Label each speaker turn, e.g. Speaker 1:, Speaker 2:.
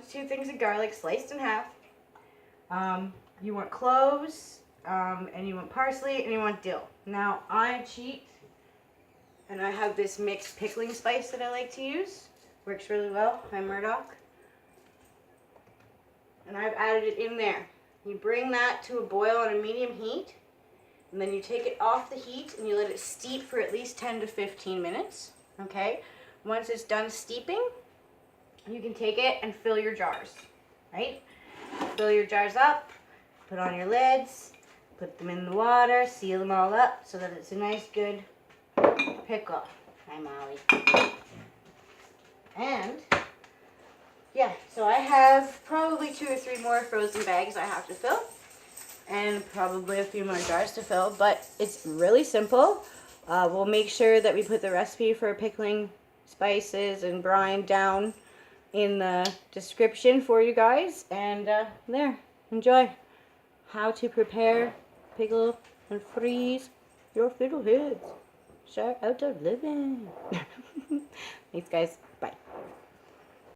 Speaker 1: to 2 things of garlic sliced in half. You want cloves, and you want parsley, and you want dill. Now, I cheat, and I have this mixed pickling spice that I like to use. Works really well by Murdoch. And I've added it in there. You bring that to a boil on a medium heat, and then you take it off the heat and you let it steep for at least 10 to 15 minutes. Okay? Once it's done steeping, you can take it and fill your jars. Right? Fill your jars up, put on your lids, put them in the water, seal them all up so that it's a nice good pickle. Hi, Molly. And yeah, so I have probably 2 or 3 more frozen bags I have to fill, and probably a few more jars to fill, but it's really simple. We'll make sure that we put the recipe for pickling spices and brine down in the description for you guys, and there, enjoy how to prepare, pickle, and freeze your fiddleheads. Shire outdoor living. Thanks, guys. Bye.